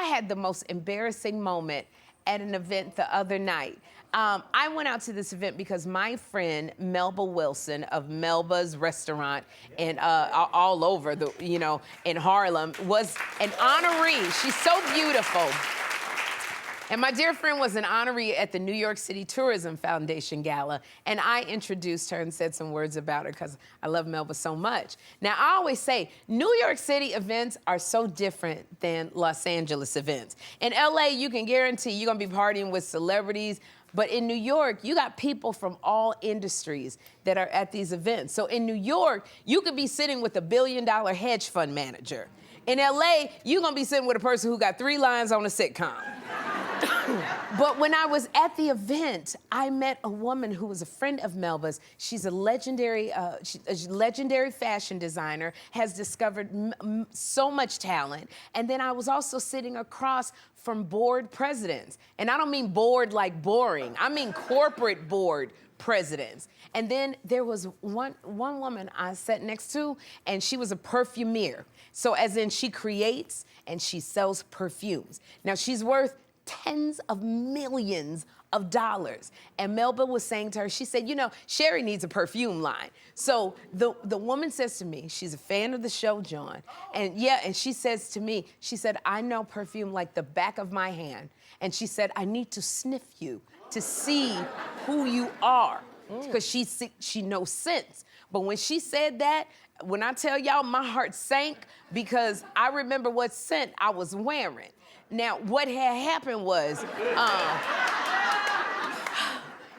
had the most embarrassing moment at an event the other night. I went out to this event because my friend Melba Wilson of Melba's restaurant and all over the, in Harlem was an honoree. She's so beautiful. And my dear friend was an honoree at the New York City Tourism Foundation Gala, and I introduced her and said some words about her because I love Melba so much. Now, I always say, New York City events are so different than Los Angeles events. In LA, you can guarantee you're gonna be partying with celebrities, but in New York, you got people from all industries that are at these events. So in New York, you could be sitting with a billion-dollar hedge fund manager. In LA, you're gonna be sitting with a person who got 3 lines on a sitcom. But when I was at the event, I met a woman who was a friend of Melba's. She's a legendary fashion designer, has discovered so much talent. And then I was also sitting across from board presidents. And I don't mean bored like boring. I mean corporate board presidents. And then there was one woman I sat next to, and she was a perfumier. So as in she creates and she sells perfumes. Now she's worth tens of millions of dollars. And Melba was saying to her, she said, Sherri needs a perfume line. So the woman says to me, she's a fan of the show, John, and she says to me, she said, I know perfume like the back of my hand. And she said, I need to sniff you to see who you are, because she knows scents. But when she said that, when I tell y'all, my heart sank because I remember what scent I was wearing. Now, what had happened was,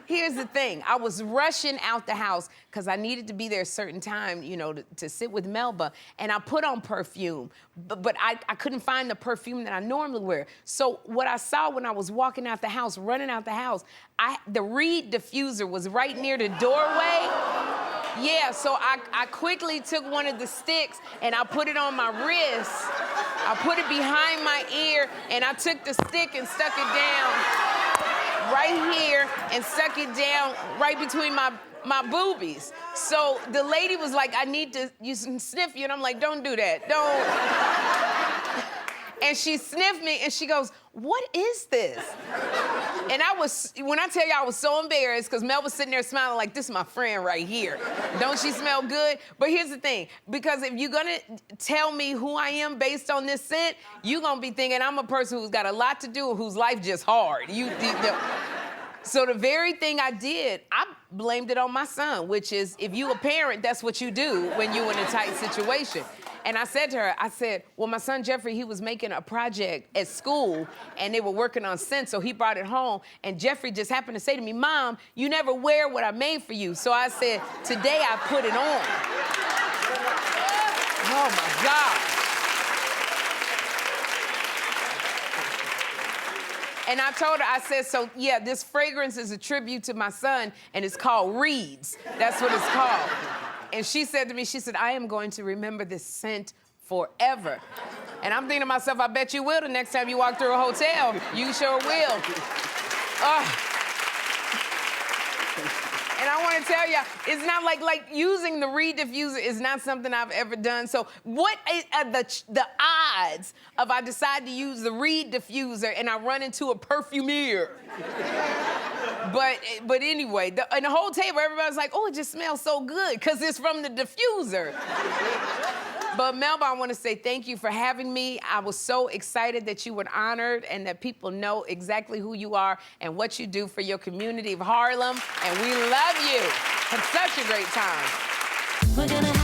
here's the thing. I was rushing out the house because I needed to be there a certain time, to sit with Melba. And I put on perfume, but I couldn't find the perfume that I normally wear. So what I saw when I was walking out the house, running out the house, the reed diffuser was right near the doorway. Yeah, so I quickly took one of the sticks and I put it on my wrist. I put it behind my ear, and I took the stick and stuck it down right here and stuck it down right between my boobies. So the lady was like, I need to sniff you, and I'm like, don't do that, don't. And she sniffed me, and she goes, what is this? And when I tell you I was so embarrassed, because Mel was sitting there smiling like, this is my friend right here. Don't she smell good? But here's the thing, because if you're gonna tell me who I am based on this scent, you're gonna be thinking I'm a person who's got a lot to do, whose life just hard. So the very thing I did, I blamed it on my son, which is, if you a parent, that's what you do when you're in a tight situation. And I said to her, well, my son Jeffrey, he was making a project at school, and they were working on scent, so he brought it home, and Jeffrey just happened to say to me, Mom, you never wear what I made for you. So I said, today I put it on. Oh, my God. And I told her, I said, so yeah, this fragrance is a tribute to my son, and it's called Reeds. That's what it's called. And she said to me, she said, I am going to remember this scent forever. And I'm thinking to myself, I bet you will the next time you walk through a hotel. You sure will. And I want to tell you, it's not like using the reed diffuser is not something I've ever done. So what is the odds of I decide to use the reed diffuser and I run into a perfumier? But anyway, and the whole table, everybody's like, oh, it just smells so good, because it's from the diffuser. But Melba, I want to say thank you for having me. I was so excited that you were honored and that people know exactly who you are and what you do for your community of Harlem. And we love you. Had such a great time.